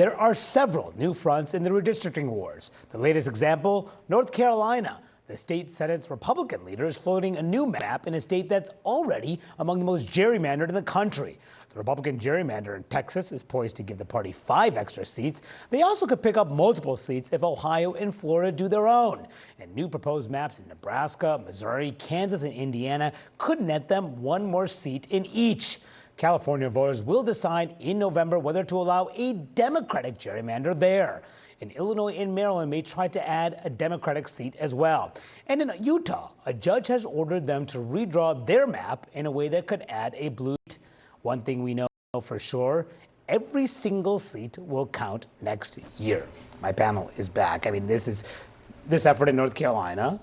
there are several new fronts in the redistricting wars. The latest example, North Carolina. The state Senate's Republican leader is floating a new map in a state that's already among the most gerrymandered in the country. The Republican gerrymander in Texas is poised to give the party 5 extra seats. They also could pick up multiple seats if Ohio and Florida do their own. And new proposed maps in Nebraska, Missouri, Kansas, and Indiana could net them 1 more seat in each. California voters will decide in November whether to allow a Democratic gerrymander there. And Illinois and Maryland may try to add a Democratic seat as well. And in Utah, a judge has ordered them to redraw their map in a way that could add a blue seat. One thing we know for sure, every single seat will count next year. My panel is back. I mean, this effort in North Carolina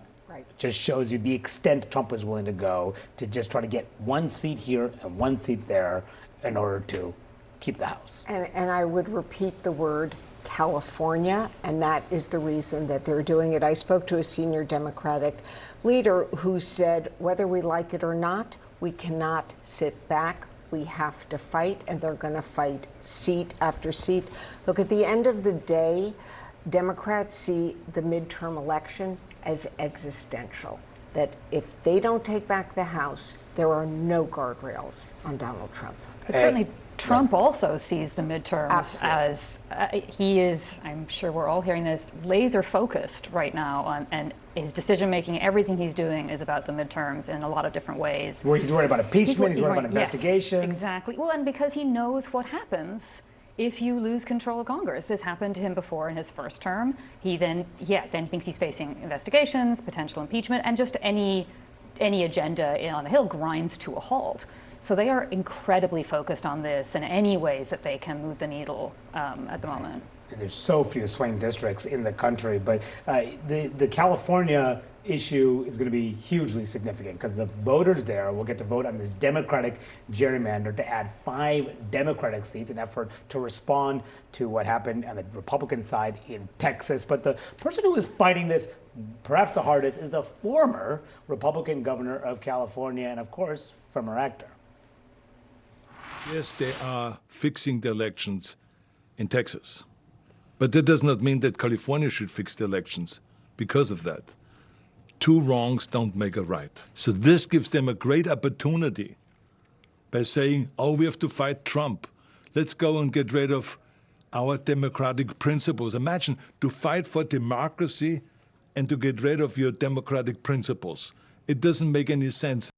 just shows you the extent Trump was willing to go to just try to get 1 seat here and 1 seat there in order to keep the House. And I would repeat the word California, and that is the reason that they're doing it. I spoke to a senior Democratic leader who said, whether we like it or not, we cannot sit back. We have to fight, and they're going to fight seat after seat. Look, at the end of the day, Democrats see the midterm election as existential, that if they don't take back the House, there are no guardrails on Donald Trump. But certainly Trump also sees the midterms as he is, I'm sure we're all hearing this, laser focused right now on, and his decision making, everything he's doing is about the midterms in a lot of different ways. Where he's worried about impeachment, he's worried about investigations. Yes, exactly. Well, and because he knows what happens if you lose control of Congress. This happened to him before in his first term. He then thinks he's facing investigations, potential impeachment, and just any agenda on the Hill grinds to a halt. So they are incredibly focused on this in any ways that they can move the needle at the moment. And there's so few swing districts in the country, but the California issue is going to be hugely significant because the voters there will get to vote on this Democratic gerrymander to add 5 Democratic seats, an effort to respond to what happened on the Republican side in Texas. But the person who is fighting this perhaps the hardest is the former Republican governor of California and, of course, former actor. Yes, they are fixing the elections in Texas. But that does not mean that California should fix the elections because of that. 2 wrongs don't make a right. So this gives them a great opportunity by saying, oh, we have to fight Trump. Let's go and get rid of our democratic principles. Imagine to fight for democracy and to get rid of your democratic principles. It doesn't make any sense.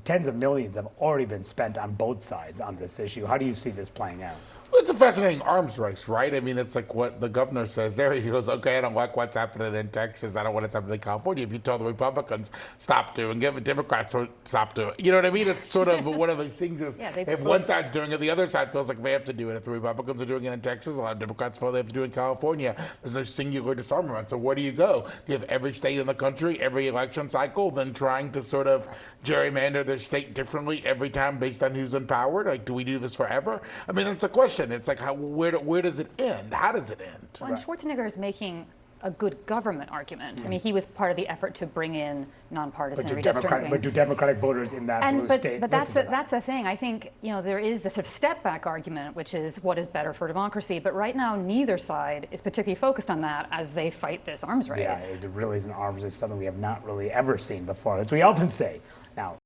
Tens of millions have already been spent on both sides on this issue. How do you see this playing out? Well, it's a fascinating arms race, right? I mean, it's like what the governor says there. He goes, okay, I don't like what's happening in Texas. I don't want what's happening in California. If you tell the Republicans, stop doing it, the Democrats stop doing it. You know what I mean? It's sort of one of those things. If one side's doing it, the other side feels like they have to do it. If the Republicans are doing it in Texas, a lot of Democrats feel they have to do it in California. There's no singular disarmament. So where do you go? Do you have every state in the country, every election cycle, then trying to sort of gerrymander their state differently every time based on who's in power? Like, do we do this forever? I mean, that's a question. It's like, where does it end? How does it end? Well, and Schwarzenegger is making a good government argument. I mean, he was part of the effort to bring in nonpartisan redistricting. But do Democratic voters in that blue state But that's the thing. I think, there is this sort of step back argument, which is what is better for democracy. But right now, neither side is particularly focused on that as they fight this arms race. Yeah, it really is an arms race, something we have not really ever seen before. As we often say. Now,